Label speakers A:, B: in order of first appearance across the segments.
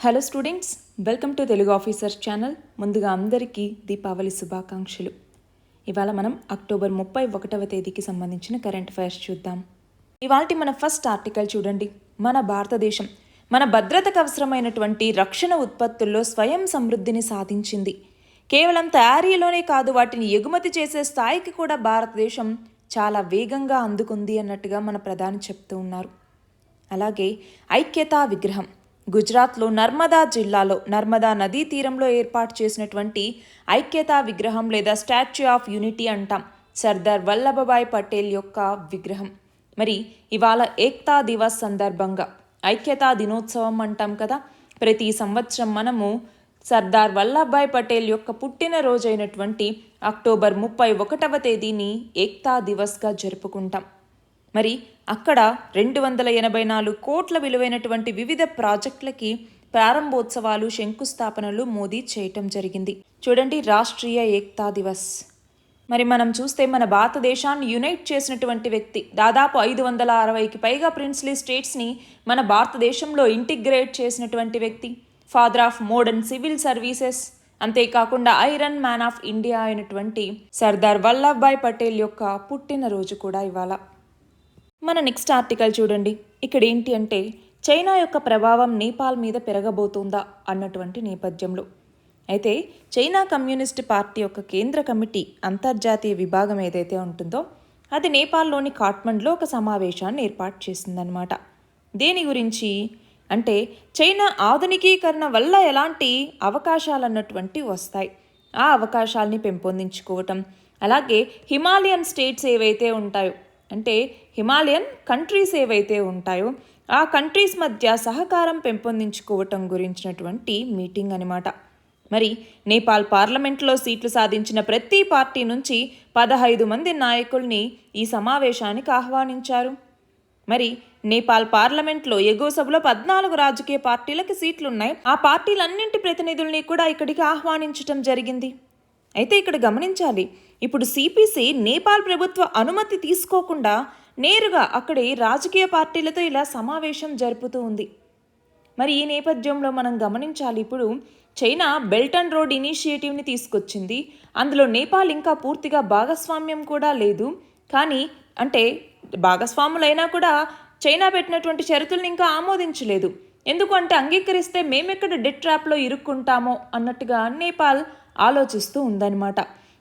A: Hello students, welcome to Telugu officer channel. ముందుగా అందరికీ దీపావళి శుభాకాంక్షలు. ఇవాళ మనం అక్టోబర్ 31వ తేదీకి సంబంధించిన కరెంట్ అఫైర్స్ చూద్దాం. ఇవాల్టి మన ఫస్ట్ ఆర్టికల్ చూడండి. మన భారతదేశం మన భద్రతకు అవసరమైనటువంటి రక్షణ ఉత్పత్తుల్లో స్వయం సమృద్ధిని సాధించింది. కేవలం తయారీలోనే కాదు, వాటిని ఎగుమతి చేసే స్థాయికి కూడా భారతదేశం చాలా వేగంగా అందుకుంది అన్నట్టుగా మన ప్రధాని చెప్తూ ఉన్నారు. అలాగే ఐక్యతా విగ్రహం గుజరాత్లో నర్మదా జిల్లాలో నర్మదా నదీ తీరంలో ఏర్పాటు చేసినటువంటి ఐక్యతా విగ్రహం లేదా స్టాచ్యూ ఆఫ్ యూనిటీ అంటాం, సర్దార్ వల్లభభాయ్ పటేల్ యొక్క విగ్రహం. మరి ఇవాళ ఏక్తా దివస్ సందర్భంగా ఐక్యతా దినోత్సవం అంటాం కదా, ప్రతి సంవత్సరం మనము సర్దార్ వల్లభభాయ్ పటేల్ యొక్క పుట్టినరోజైనటువంటి అక్టోబర్ 31వ తేదీని ఏక్తా దివస్గా జరుపుకుంటాం. మరి అక్కడ 284 కోట్ల విలువైనటువంటి వివిధ ప్రాజెక్టులకి ప్రారంభోత్సవాలు, శంకుస్థాపనలు మోదీ చేయటం జరిగింది. చూడండి, రాష్ట్రీయ ఏక్తా దివస్. మరి మనం చూస్తే మన భారతదేశాన్ని యునైట్ చేసినటువంటి వ్యక్తి, దాదాపు 560కి పైగా ప్రిన్స్లీ స్టేట్స్ని మన భారతదేశంలో ఇంటిగ్రేట్ చేసినటువంటి వ్యక్తి, father of modern civil services, అంతేకాకుండా ఐరన్ మ్యాన్ ఆఫ్ ఇండియా అయినటువంటి సర్దార్ వల్లభభాయ్ పటేల్ యొక్క పుట్టినరోజు కూడా ఇవాళ. మన నెక్స్ట్ ఆర్టికల్ చూడండి. ఇక్కడ ఏంటి అంటే, చైనా యొక్క ప్రభావం నేపాల్ మీద పెరగబోతుందా అన్నటువంటి నేపథ్యంలో అయితే చైనా కమ్యూనిస్ట్ పార్టీ యొక్క కేంద్ర కమిటీ అంతర్జాతీయ విభాగం ఏదైతే ఉంటుందో అది నేపాల్లోని కాఠ్మండ్లో ఒక సమావేశాన్ని ఏర్పాటు చేసిందనమాట. దేని గురించి అంటే, చైనా ఆధునికీకరణ వల్ల ఎలాంటి అవకాశాలు అన్నటువంటి వస్తాయి, ఆ అవకాశాలని పెంపొందించుకోవటం, అలాగే హిమాలయన్ స్టేట్స్ ఏవైతే ఉంటాయో అంటే హిమాలయన్ కంట్రీస్ ఏవైతే ఉంటాయో ఆ కంట్రీస్ మధ్య సహకారం పెంపొందించుకోవటం గురించినటువంటి మీటింగ్ అనమాట. మరి నేపాల్ పార్లమెంట్లో సీట్లు సాధించిన ప్రతి పార్టీ నుంచి 15 మంది నాయకుల్ని ఈ సమావేశానికి ఆహ్వానించారు. మరి నేపాల్ పార్లమెంట్లో ఎగువ సభలో 14 రాజకీయ పార్టీలకు సీట్లున్నాయి. ఆ పార్టీలన్నింటి ప్రతినిధుల్ని కూడా ఇక్కడికి ఆహ్వానించటం జరిగింది. అయితే ఇక్కడ గమనించాలి, ఇప్పుడు సిపిసి నేపాల్ ప్రభుత్వ అనుమతి తీసుకోకుండా నేరుగా అక్కడి రాజకీయ పార్టీలతో ఇలా సమావేశం జరుపుతూ ఉంది. మరి ఈ నేపథ్యంలో మనం గమనించాలి, ఇప్పుడు చైనా బెల్ట్ అండ్ రోడ్ ఇనిషియేటివ్ని తీసుకొచ్చింది. అందులో నేపాల్ ఇంకా పూర్తిగా భాగస్వామ్యం కూడా లేదు. కానీ అంటే భాగస్వాములైనా కూడా చైనా పెట్టినటువంటి షరతుల్ని ఇంకా ఆమోదించలేదు. ఎందుకంటే అంగీకరిస్తే మేమెక్కడ డెట్ ట్రాప్లో ఇరుక్కుంటామో అన్నట్టుగా నేపాల్ ఆలోచిస్తూ ఉందన్నమాట.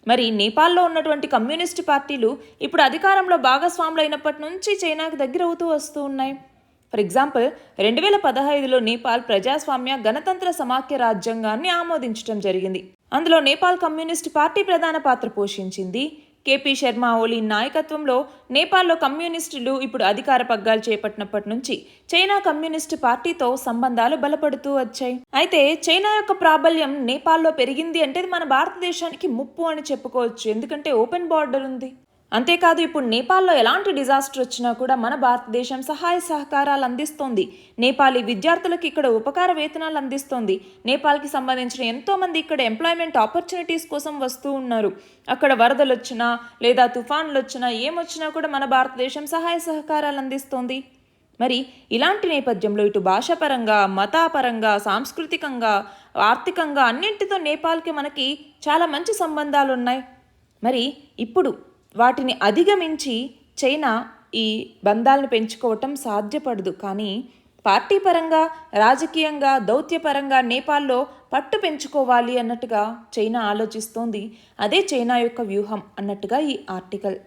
A: మరి నేపాల్లో ఉన్నటువంటి కమ్యూనిస్ట్ పార్టీలు ఇప్పుడు అధికారంలో భాగస్వాములు అయినప్పటి నుంచి చైనాకు దగ్గర అవుతూ వస్తూ ఉన్నాయి. ఫర్ ఎగ్జాంపుల్ 2015లో నేపాల్ ప్రజాస్వామ్య గణతంత్ర సమాఖ్య రాజ్యాంగాన్ని ఆమోదించడం జరిగింది. అందులో నేపాల్ కమ్యూనిస్ట్ పార్టీ ప్రధాన పాత్ర పోషించింది. కేపీ శర్మా ఓలీ నాయకత్వంలో నేపాల్లో కమ్యూనిస్టులు ఇప్పుడు అధికార పగ్గాలు చేపట్టినప్పటి నుంచి చైనా కమ్యూనిస్ట్ పార్టీతో సంబంధాలు బలపడుతూ వచ్చాయి. అయితే చైనా యొక్క ప్రాబల్యం నేపాల్లో పెరిగింది అంటే మన భారతదేశానికి ముప్పు అని చెప్పుకోవచ్చు, ఎందుకంటే ఓపెన్ బార్డర్ ఉంది. అంతేకాదు, ఇప్పుడు నేపాల్లో ఎలాంటి డిజాస్టర్ వచ్చినా కూడా మన భారతదేశం సహాయ సహకారాలు అందిస్తోంది. నేపాలీ విద్యార్థులకు ఇక్కడ ఉపకార వేతనాలు అందిస్తోంది. నేపాల్కి సంబంధించిన ఎంతోమంది ఇక్కడ ఎంప్లాయ్మెంట్ ఆపర్చునిటీస్ కోసం వస్తూ ఉన్నారు. అక్కడ వరదలు వచ్చినా లేదా తుఫాన్లు వచ్చినా ఏమొచ్చినా కూడా మన భారతదేశం సహాయ సహకారాలు అందిస్తోంది. మరి ఇలాంటి నేపథ్యంలో ఇటు భాషాపరంగా, మతాపరంగా, సాంస్కృతికంగా, ఆర్థికంగా అన్నింటితో నేపాల్కి మనకి చాలా మంచి సంబంధాలు ఉన్నాయి. మరి ఇప్పుడు వాటిని అధిగమించి చైనా ఈ బంధాలను పెంచుకోవటం సాధ్యపడదు. కానీ పార్టీ పరంగా, రాజకీయంగా, దౌత్యపరంగా నేపాల్లో పట్టు పెంచుకోవాలి అన్నట్టుగా చైనా ఆలోచిస్తోంది. అదే చైనా యొక్క వ్యూహం అన్నట్టుగా ఈ ఆర్టికల్.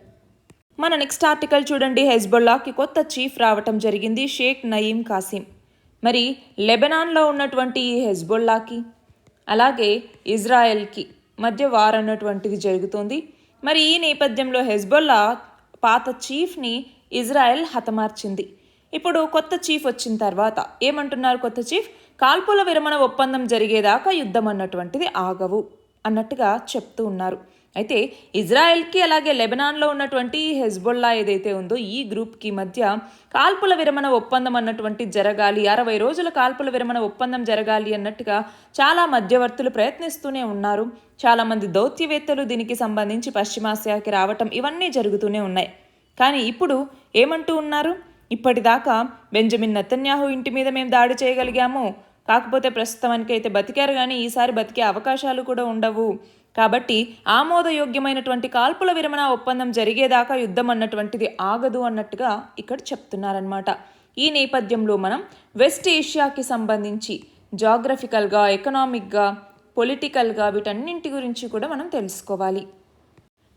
A: మన నెక్స్ట్ ఆర్టికల్ చూడండి. హెజ్బొల్లాకి కొత్త చీఫ్ రావటం జరిగింది, షేక్ నయీం కాసిం. మరి లెబనాన్లో ఉన్నటువంటి ఈ హెజ్బొల్లాకి అలాగే ఇజ్రాయెల్కి మధ్య వార్ అన్నటువంటిది జరుగుతోంది. మరి ఈ నేపథ్యంలో హెజ్బొల్లా పాత చీఫ్ని ఇజ్రాయెల్ హతమార్చింది. ఇప్పుడు కొత్త చీఫ్ వచ్చిన తర్వాత ఏమంటున్నారు కొత్త చీఫ్, కాల్పుల విరమణ ఒప్పందం జరిగేదాకా యుద్ధం అన్నటువంటిది ఆగవు అన్నట్టుగా చెప్తూ ఉన్నారు. అయితే ఇజ్రాయెల్కి అలాగే లెబనాన్లో ఉన్నటువంటి హెజ్బొల్లా ఏదైతే ఉందో ఈ గ్రూప్కి మధ్య కాల్పుల విరమణ ఒప్పందం అన్నటువంటి జరగాలి, 60 రోజుల కాల్పుల విరమణ ఒప్పందం జరగాలి అన్నట్టుగా చాలా మధ్యవర్తులు ప్రయత్నిస్తూనే ఉన్నారు. చాలామంది దౌత్యవేత్తలు దీనికి సంబంధించి పశ్చిమాసియాకి రావటం ఇవన్నీ జరుగుతూనే ఉన్నాయి. కానీ ఇప్పుడు ఏమంటూ ఉన్నారు, ఇప్పటిదాకా బెంజమిన్ నెతన్యాహు ఇంటి మీద మేము దాడి చేయగలిగాము, కాకపోతే ప్రస్తుతానికి అయితే బతికారు, కానీ ఈసారి బతికే అవకాశాలు కూడా ఉండవు. కాబట్టి ఆమోదయోగ్యమైనటువంటి కాల్పుల విరమణ ఒప్పందం జరిగేదాకా యుద్ధం అన్నటువంటిది ఆగదు అన్నట్టుగా ఇక్కడ చెప్తున్నారనమాట. ఈ నేపథ్యంలో మనం వెస్ట్ ఏషియాకి సంబంధించి జాగ్రఫికల్గా, ఎకనామిక్గా, పొలిటికల్గా వీటన్నింటి గురించి కూడా మనం తెలుసుకోవాలి.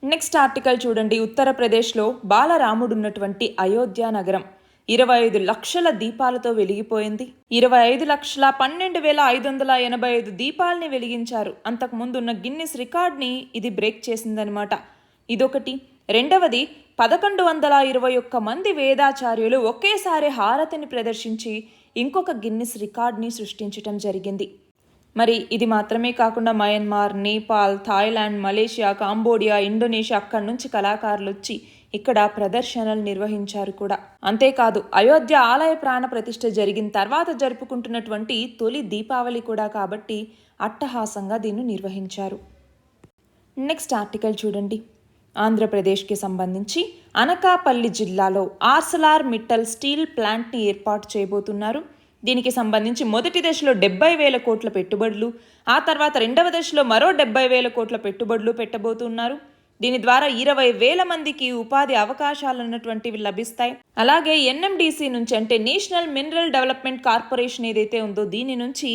A: నెక్స్ట్ ఆర్టికల్ చూడండి. ఉత్తరప్రదేశ్లో బాలరాముడున్నటువంటి అయోధ్య నగరం 25 లక్షల దీపాలతో వెలిగిపోయింది. 25,12,585 దీపాలని వెలిగించారు. అంతకుముందు ఉన్న గిన్నిస్ రికార్డ్ని ఇది బ్రేక్ చేసిందనమాట. ఇదొకటి. రెండవది, 1121 మంది వేదాచార్యులు ఒకేసారి హారతిని ప్రదర్శించి ఇంకొక గిన్నిస్ రికార్డ్ని సృష్టించటం జరిగింది. మరి ఇది మాత్రమే కాకుండా Myanmar, Nepal, Thailand, Malaysia, Cambodia, Indonesia అక్కడి నుంచి కళాకారులు వచ్చి ఇక్కడ ప్రదర్శనలు నిర్వహించారు కూడా. అంతేకాదు, అయోధ్య ఆలయ ప్రాణ ప్రతిష్ఠ జరిగిన తర్వాత జరుపుకుంటున్నటువంటి తొలి దీపావళి కూడా కాబట్టి అట్టహాసంగా దీన్ని నిర్వహించారు. నెక్స్ట్ ఆర్టికల్ చూడండి. ఆంధ్రప్రదేశ్కి సంబంధించి అనకాపల్లి జిల్లాలో ఆర్సెలార్ మిట్టల్ స్టీల్ ప్లాంట్ని ఏర్పాటు చేయబోతున్నారు. దీనికి సంబంధించి మొదటి దశలో 70,000 కోట్ల పెట్టుబడులు, ఆ తర్వాత రెండవ దశలో మరో 70,000 కోట్ల పెట్టుబడులు పెట్టబోతున్నారు. దీని ద్వారా 20,000 మందికి ఉపాధి అవకాశాలు ఉన్నటువంటివి లభిస్తాయి. అలాగే ఎన్ఎండిసి నుంచి, అంటే నేషనల్ మినరల్ డెవలప్మెంట్ కార్పొరేషన్ ఏదైతే ఉందో దీని నుంచి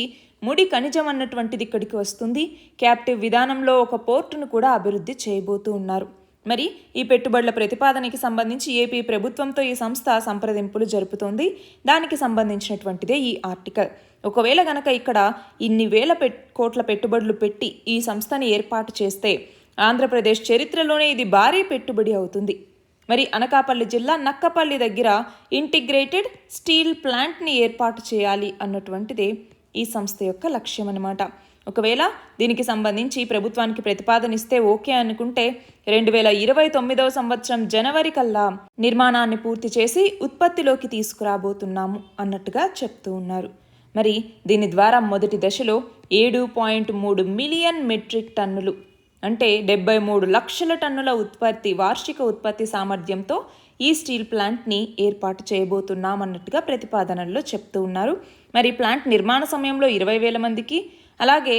A: ముడి ఖనిజం అన్నటువంటిది ఇక్కడికి వస్తుంది. క్యాప్టివ్ విధానంలో ఒక పోర్టును కూడా అభివృద్ధి చేయబోతూ ఉన్నారు. మరి ఈ పెట్టుబడుల ప్రతిపాదనకి సంబంధించి ఏపీ ప్రభుత్వంతో ఈ సంస్థ సంప్రదింపులు జరుపుతోంది. దానికి సంబంధించినటువంటిదే ఈ ఆర్టికల్. ఒకవేళ గనక ఇక్కడ ఇన్ని వేల కోట్ల పెట్టుబడులు పెట్టి ఈ సంస్థని ఏర్పాటు చేస్తే ఆంధ్రప్రదేశ్ చరిత్రలోనే ఇది భారీ పెట్టుబడి అవుతుంది. మరి అనకాపల్లి జిల్లా నక్కపల్లి దగ్గర ఇంటిగ్రేటెడ్ స్టీల్ ప్లాంట్ని ఏర్పాటు చేయాలి అన్నటువంటిదే ఈ సంస్థ యొక్క లక్ష్యం అన్నమాట. ఒకవేళ దీనికి సంబంధించి ప్రభుత్వానికి ప్రతిపాదన ఇస్తే ఓకే అనుకుంటే 2029 సంవత్సరం జనవరి కల్లా నిర్మాణాన్ని పూర్తి చేసి ఉత్పత్తిలోకి తీసుకురాబోతున్నాము అన్నట్టుగా చెప్తూ ఉన్నారు. మరి దీని ద్వారా మొదటి దశలో 7.3 మిలియన్ మెట్రిక్ టన్నులు, అంటే 73 లక్షల టన్నుల వార్షిక ఉత్పత్తి సామర్థ్యంతో ఈ స్టీల్ ప్లాంట్ని ఏర్పాటు చేయబోతున్నాం అన్నట్టుగా ప్రతిపాదనల్లో చెప్తూ ఉన్నారు. మరి ప్లాంట్ నిర్మాణ సమయంలో 20,000 మందికి, అలాగే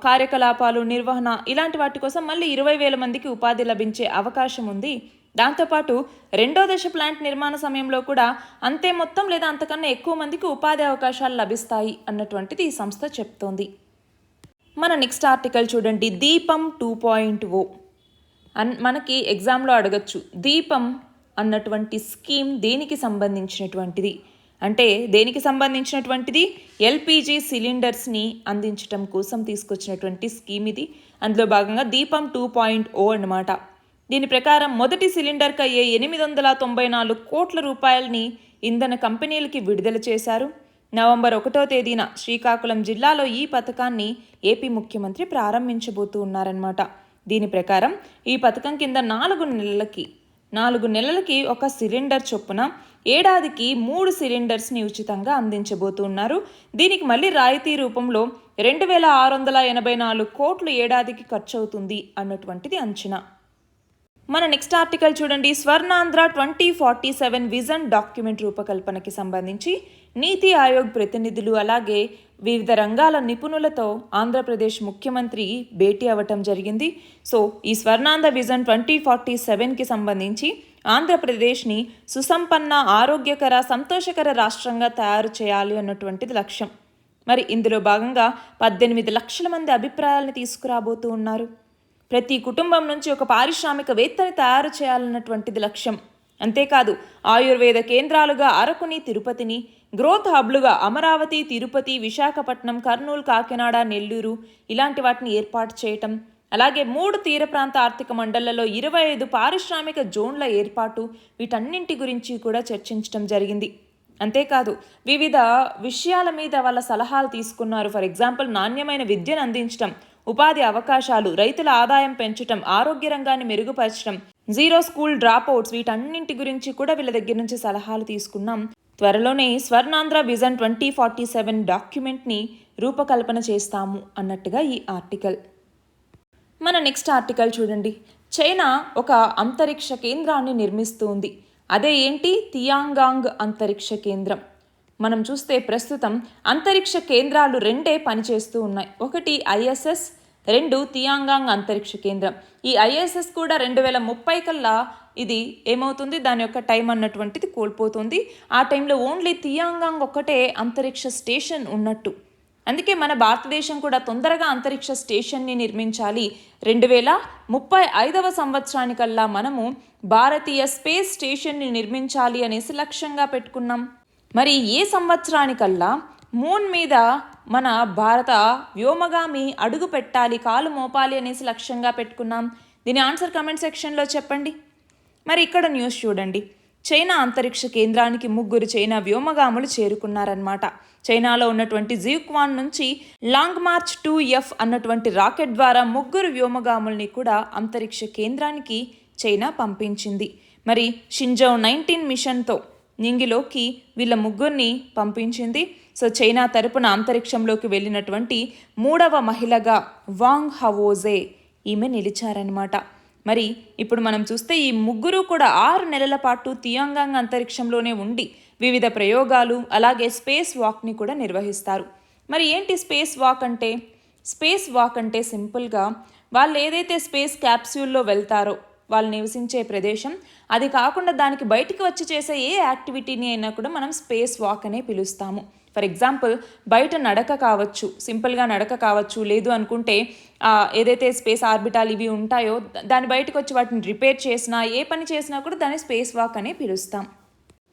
A: కార్యకలాపాలు, నిర్వహణ ఇలాంటి వాటి కోసం మళ్ళీ 20,000 మందికి ఉపాధి లభించే అవకాశం ఉంది. దాంతోపాటు రెండో దశ ప్లాంట్ నిర్మాణ సమయంలో కూడా అంతే మొత్తం లేదా అంతకన్నా ఎక్కువ మందికి ఉపాధి అవకాశాలు లభిస్తాయి అన్నటువంటిది ఈ సంస్థ చెప్తోంది. మన నెక్స్ట్ ఆర్టికల్ చూడండి. దీపం 2.0 మనకి ఎగ్జామ్లో అడగచ్చు. దీపం అన్నటువంటి స్కీమ్ దేనికి సంబంధించినటువంటిది అంటే, దేనికి సంబంధించినటువంటిది ఎల్పిజి సిలిండర్స్ని అందించడం కోసం తీసుకొచ్చినటువంటి స్కీమ్ ఇది. అందులో భాగంగా దీపం 2.0 అన్నమాట. దీని ప్రకారం మొదటి సిలిండర్కి అయ్యే 894 కోట్ల రూపాయలని ఇంధన కంపెనీలకి విడుదల చేశారు. నవంబర్ 1వ తేదీన శ్రీకాకుళం జిల్లాలో ఈ పథకాన్ని ఏపీ ముఖ్యమంత్రి ప్రారంభించబోతూ ఉన్నారన్నమాట. దీని ప్రకారం ఈ పథకం కింద 4 నెలలకి ఒక సిలిండర్ చొప్పున ఏడాదికి 3 సిలిండర్స్ని ఉచితంగా అందించబోతున్నారు. దీనికి మళ్ళీ రాయితీ రూపంలో 2,684 కోట్లు ఏడాదికి ఖర్చు అవుతుంది అన్నటువంటిది అంచనా. మన నెక్స్ట్ ఆర్టికల్ చూడండి. స్వర్ణాంధ్ర 2047 విజన్ డాక్యుమెంట్ రూపకల్పనకి సంబంధించి నీతి ఆయోగ్ ప్రతినిధులు, అలాగే వివిధ రంగాల నిపుణులతో ఆంధ్రప్రదేశ్ ముఖ్యమంత్రి భేటీ అవ్వటం జరిగింది. సో ఈ స్వర్ణాంధ్ర విజన్ 2047కి సంబంధించి ఆంధ్రప్రదేశ్ని సుసంపన్న, ఆరోగ్యకర, సంతోషకర రాష్ట్రంగా తయారు చేయాలి అన్నటువంటిది లక్ష్యం. మరి ఇందులో భాగంగా 18 లక్షల మంది అభిప్రాయాలను తీసుకురాబోతూ ఉన్నారు. ప్రతి కుటుంబం నుంచి ఒక పారిశ్రామికవేత్తని తయారు చేయాలన్నటువంటిది లక్ష్యం. అంతేకాదు, ఆయుర్వేద కేంద్రాలుగా అరకుని, తిరుపతిని, గ్రోత్ హబ్లుగా అమరావతి, తిరుపతి, విశాఖపట్నం, కర్నూలు, కాకినాడ, నెల్లూరు ఇలాంటి వాటిని ఏర్పాటు చేయటం, అలాగే 3 తీర ప్రాంత ఆర్థిక మండళ్లలో 25 పారిశ్రామిక జోన్ల ఏర్పాటు, వీటన్నింటి గురించి కూడా చర్చించడం జరిగింది. అంతేకాదు, వివిధ విషయాల మీద వాళ్ళ సలహాలు తీసుకున్నారు. ఫర్ ఎగ్జాంపుల్, నాణ్యమైన విద్యను అందించడం, ఉపాధి అవకాశాలు, రైతుల ఆదాయం పెంచడం, ఆరోగ్య రంగాన్ని మెరుగుపరచడం, జీరో స్కూల్ డ్రాప్అవుట్స్, వీటన్నింటి గురించి కూడా వీళ్ళ దగ్గర నుంచి సలహాలు తీసుకున్నాం. త్వరలోనే స్వర్ణాంధ్ర విజన్ 2047 డాక్యుమెంట్ని రూపకల్పన చేస్తాము అన్నట్టుగా ఈ ఆర్టికల్. మన నెక్స్ట్ ఆర్టికల్ చూడండి. చైనా ఒక అంతరిక్ష కేంద్రాన్ని నిర్మిస్తూ ఉంది. అదే ఏంటి? తియాంగాంగ్ అంతరిక్ష కేంద్రం. మనం చూస్తే ప్రస్తుతం అంతరిక్ష కేంద్రాలు రెండే పనిచేస్తూ ఉన్నాయి. ఒకటి ISS, 2 తియాంగాంగ్ అంతరిక్ష కేంద్రం. ఈ ISS కూడా 2030 కల్లా ఇది ఏమవుతుంది, దాని యొక్క టైం అన్నటువంటిది కోల్పోతుంది. ఆ టైంలో ఓన్లీ తియాంగాంగ్ ఒక్కటే అంతరిక్ష స్టేషన్ ఉన్నట్టు. అందుకే మన భారతదేశం కూడా తొందరగా అంతరిక్ష స్టేషన్ని నిర్మించాలి. 2035వ సంవత్సరానికల్లా మనము భారతీయ స్పేస్ స్టేషన్ని నిర్మించాలి అనేసి లక్ష్యంగా పెట్టుకున్నాం. మరి ఏ సంవత్సరానికల్లా మూన్ మీద మన భారత వ్యోమగామి అడుగు పెట్టాలి, కాలు మోపాలి అనేసి లక్ష్యంగా పెట్టుకున్నాం? దీని ఆన్సర్ కమెంట్ సెక్షన్లో చెప్పండి. మరి ఇక్కడ న్యూస్ చూడండి. చైనా అంతరిక్ష కేంద్రానికి 3 చైనా వ్యోమగాములు చేరుకున్నారన్నమాట. చైనాలో ఉన్నటువంటి జియుక్వాన్ నుంచి లాంగ్ మార్చ్ 2F అన్నటువంటి రాకెట్ ద్వారా 3 వ్యోమగాముల్ని కూడా అంతరిక్ష కేంద్రానికి చైనా పంపించింది. మరి షింజౌ 19 మిషన్తో నింగిలోకి వీళ్ళ 3ని పంపించింది. సో చైనా తరపున అంతరిక్షంలోకి వెళ్ళినటువంటి 3వ మహిళగా వాంగ్ హవోజే ఈమె నిలిచారనమాట. మరి ఇప్పుడు మనం చూస్తే ఈ 3 కూడా 6 నెలల పాటు తియాంగాంగ్ అంతరిక్షంలోనే ఉండి వివిధ ప్రయోగాలు అలాగే స్పేస్ వాక్ని కూడా నిర్వహిస్తారు. మరి ఏంటి స్పేస్ వాక్ అంటే? స్పేస్ వాక్ అంటే సింపుల్గా వాళ్ళు ఏదైతే స్పేస్ క్యాప్స్యూల్లో వెళ్తారో వాళ్ళు నివసించే ప్రదేశం, అది కాకుండా దానికి బయటికి వచ్చి చేసే ఏ యాక్టివిటీని అయినా కూడా మనం స్పేస్ వాక్ అనే పిలుస్తాము. ఫర్ ఎగ్జాంపుల్ బయట నడక కావచ్చు, సింపుల్గా నడక కావచ్చు, లేదు అనుకుంటే ఏదైతే స్పేస్ ఆర్బిటాల్ ఇవి ఉంటాయో దాని బయటకు వచ్చి వాటిని రిపేర్ చేసినా ఏ పని చేసినా కూడా దాన్ని స్పేస్ వాక్ అనే పిలుస్తాం.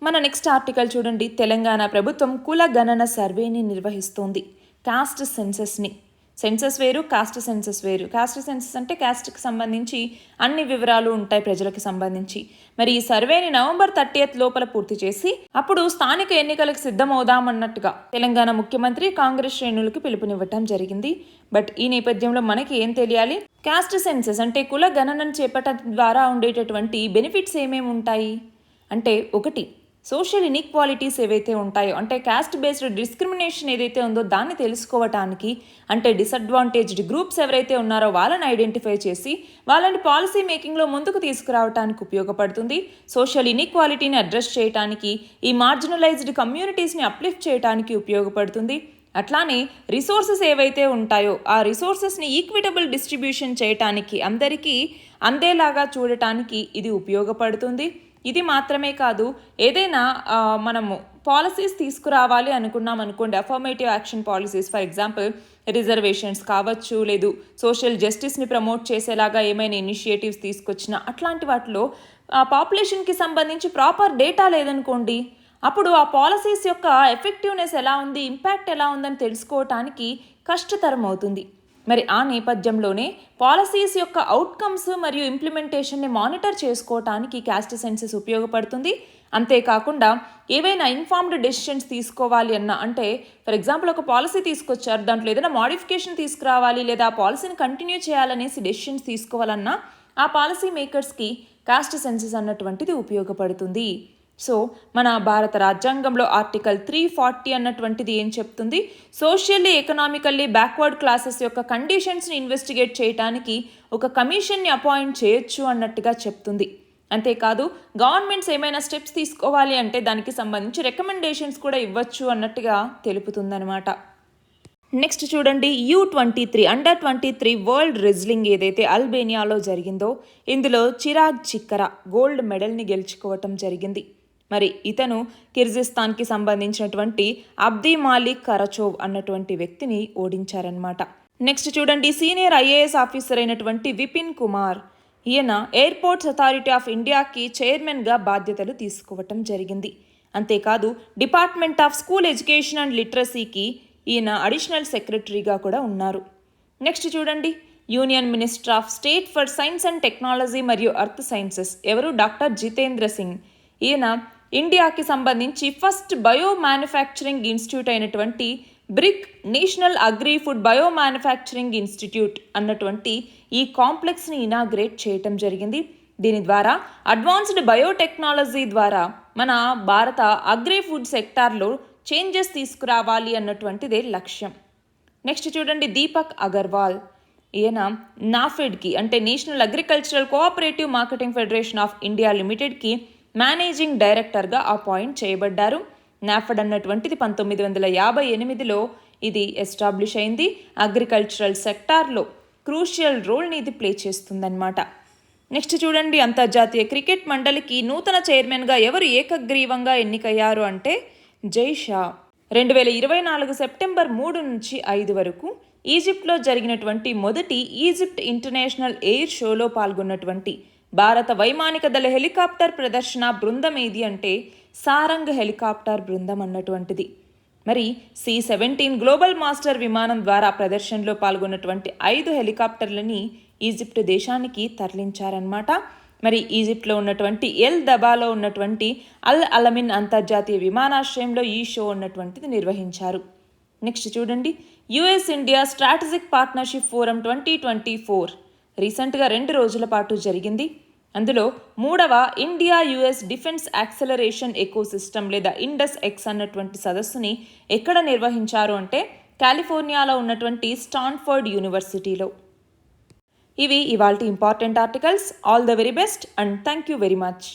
A: మన నెక్స్ట్ ఆర్టికల్ చూడండి. తెలంగాణ ప్రభుత్వం కుల గణన సర్వేని నిర్వహిస్తోంది. కాస్ట్ సెన్సస్ని. సెన్సస్ వేరు, కాస్ట్ సెన్సస్ వేరు. కాస్ట్ సెన్సస్ అంటే కాస్ట్కి సంబంధించి అన్ని వివరాలు ఉంటాయి ప్రజలకు సంబంధించి. మరి ఈ సర్వేని November 30 లోపల పూర్తి చేసి అప్పుడు స్థానిక ఎన్నికలకు సిద్ధమవుదామన్నట్టుగా తెలంగాణ ముఖ్యమంత్రి కాంగ్రెస్ శ్రేణులకు పిలుపునివ్వటం జరిగింది. బట్ ఈ నేపథ్యంలో మనకి ఏం తెలియాలి? కాస్ట్ సెన్సస్ అంటే కుల గణనను చేపట్టడం ద్వారా ఉండేటటువంటి బెనిఫిట్స్ ఏమేమి ఉంటాయి అంటే, ఒకటి సోషల్ ఇన్ఈక్వాలిటీస్ ఏవైతే ఉంటాయో అంటే కాస్ట్ బేస్డ్ డిస్క్రిమినేషన్ ఏదైతే ఉందో దాన్ని తెలుసుకోవటానికి, అంటే డిసడ్వాంటేజ్డ్ గ్రూప్స్ ఎవరైతే ఉన్నారో వాళ్ళని ఐడెంటిఫై చేసి వాళ్ళని పాలసీ మేకింగ్లో ముందుకు తీసుకురావడానికి ఉపయోగపడుతుంది. సోషల్ ఇన్ఈక్వాలిటీని అడ్రస్ చేయడానికి, ఈ మార్జినలైజ్డ్ కమ్యూనిటీస్ని అప్లిఫ్ట్ చేయడానికి ఉపయోగపడుతుంది. అట్లానే రిసోర్సెస్ ఏవైతే ఉంటాయో ఆ రిసోర్సెస్ని ఈక్విటబుల్ డిస్ట్రిబ్యూషన్ చేయటానికి, అందరికీ అందేలాగా చూడటానికి ఇది ఉపయోగపడుతుంది. ఇది మాత్రమే కాదు, ఏదైనా మనము పాలసీస్ తీసుకురావాలి అనుకున్నాం అనుకోండి, affirmative action policies, for example reservations కావచ్చు, లేదు సోషల్ జస్టిస్ని ప్రమోట్ చేసేలాగా ఏమైనా ఇనిషియేటివ్స్ తీసుకొచ్చినా అట్లాంటి వాటిలో పాపులేషన్కి సంబంధించి ప్రాపర్ డేటా లేదనుకోండి, అప్పుడు ఆ పాలసీస్ యొక్క ఎఫెక్టివ్నెస్ ఎలా ఉంది, ఇంపాక్ట్ ఎలా ఉందని తెలుసుకోవటానికి కష్టతరం అవుతుంది. మరి ఆ నేపథ్యంలోనే పాలసీస్ యొక్క అవుట్కమ్స్ మరియు ఇంప్లిమెంటేషన్ని మానిటర్ చేసుకోవటానికి కాస్ట్ సెన్సస్ ఉపయోగపడుతుంది. అంతేకాకుండా ఏవైనా ఇన్ఫార్మ్డ్ డెసిషన్స్ తీసుకోవాలి అన్నా, అంటే ఫర్ ఎగ్జాంపుల్ ఒక పాలసీ తీసుకొచ్చారు, దాంట్లో ఏదైనా మాడిఫికేషన్ తీసుకురావాలి లేదా ఆ పాలసీని కంటిన్యూ చేయాలనేసి డెసిషన్స్ తీసుకోవాలన్నా ఆ పాలసీ మేకర్స్కి కాస్ట్ సెన్సస్ అన్నటువంటిది ఉపయోగపడుతుంది. సో మన భారత రాజ్యాంగంలో ఆర్టికల్ 340 అన్నటువంటిది ఏం చెప్తుంది? సోషల్లీ ఎకనామికల్లీ బ్యాక్వర్డ్ క్లాసెస్ యొక్క కండిషన్స్ని ఇన్వెస్టిగేట్ చేయడానికి ఒక కమిషన్ని అపాయింట్ చేయొచ్చు అన్నట్టుగా చెప్తుంది. అంతేకాదు గవర్నమెంట్స్ ఏమైనా స్టెప్స్ తీసుకోవాలి అంటే దానికి సంబంధించి రికమెండేషన్స్ కూడా ఇవ్వచ్చు అన్నట్టుగా తెలుపుతుందన్నమాట. నెక్స్ట్ చూడండి. U23 అండర్ 23 వరల్డ్ రెజ్లింగ్ ఏదైతే అల్బేనియాలో జరిగిందో ఇందులో చిరాగ్ చిక్కరా గోల్డ్ మెడల్ని గెలుచుకోవటం జరిగింది. మరి ఇతను కిర్గిస్తాన్కి సంబంధించినటువంటి అబ్ది మాలిక్ కరచోవ్ అన్నటువంటి వ్యక్తిని ఓడించారనమాట. నెక్స్ట్ చూడండి. సీనియర్ IAS ఆఫీసర్ అయినటువంటి విపిన్ కుమార్, ఈయన ఎయిర్పోర్ట్స్ అథారిటీ ఆఫ్ ఇండియాకి చైర్మన్గా బాధ్యతలు తీసుకోవటం జరిగింది. అంతేకాదు department of school education and లిటరసీకి ఈయన అడిషనల్ సెక్రటరీగా కూడా ఉన్నారు. నెక్స్ట్ చూడండి. Union minister of state for science and technology మరియు ఎర్త్ సైన్సెస్ ఎవరు? డాక్టర్ జితేంద్ర సింగ్. ఈయన ఇండియాకి సంబంధించి ఫస్ట్ బయో మ్యానుఫ్యాక్చరింగ్ ఇన్స్టిట్యూట్ అయినటువంటి BRIC national agri food bio manufacturing institute అన్నటువంటి ఈ కాంప్లెక్స్ని ఇనాగ్రేట్ చేయటం జరిగింది. దీని ద్వారా అడ్వాన్స్డ్ బయోటెక్నాలజీ ద్వారా మన భారత అగ్రి ఫుడ్ సెక్టార్లో చేంజెస్ తీసుకురావాలి అన్నటువంటిదే లక్ష్యం. నెక్స్ట్ చూడండి. దీపక్ అగర్వాల్, ఈయన నాఫెడ్కి అంటే national agricultural cooperative marketing federation of India లిమిటెడ్కి మేనేజింగ్ డైరెక్టర్గా అపాయింట్ చేయబడ్డారు. నాఫెడ్ అన్నటువంటిది 1958లో ఇది ఎస్టాబ్లిష్ అయింది. అగ్రికల్చరల్ సెక్టార్లో క్రూషియల్ రోల్ని ఇది ప్లే చేస్తుందన్నమాట. నెక్స్ట్ చూడండి, అంతర్జాతీయ క్రికెట్ మండలికి నూతన చైర్మన్గా ఎవరు ఏకగ్రీవంగా ఎన్నికయ్యారు అంటే జై షా. 2024 సెప్టెంబర్ 3 నుంచి 5 వరకు ఈజిప్ట్లో జరిగినటువంటి మొదటి ఈజిప్ట్ ఇంటర్నేషనల్ ఎయిర్ షోలో పాల్గొన్నటువంటి భారత వైమానిక దళ హెలికాప్టర్ ప్రదర్శన బృందం ఏది అంటే సారంగ్ హెలికాప్టర్ బృందం అన్నటువంటిది. మరి C-17 గ్లోబల్ మాస్టర్ విమానం ద్వారా ప్రదర్శనలో పాల్గొన్నటువంటి 5 హెలికాప్టర్లని ఈజిప్ట్ దేశానికి తరలించారన్నమాట. మరి ఈజిప్ట్లో ఉన్నటువంటి ఎల్ దబాలో ఉన్నటువంటి అల్ అలమిన్ అంతర్జాతీయ విమానాశ్రయంలో ఈ షో ఉన్నటువంటిది నిర్వహించారు. నెక్స్ట్ చూడండి, US India strategic partnership forum 2024 రీసెంట్గా 2 రోజుల పాటు జరిగింది. అందులో 3వ India US defence acceleration ecosystem లేదా ఇండస్ ఎక్స్ అన్నటువంటి సదస్సుని ఎక్కడ నిర్వహించారు అంటే కాలిఫోర్నియాలో ఉన్నటువంటి స్టాన్ఫోర్డ్ యూనివర్సిటీలో. ఇవి ఇవాల్టి important articles. All the very best and thank you very much.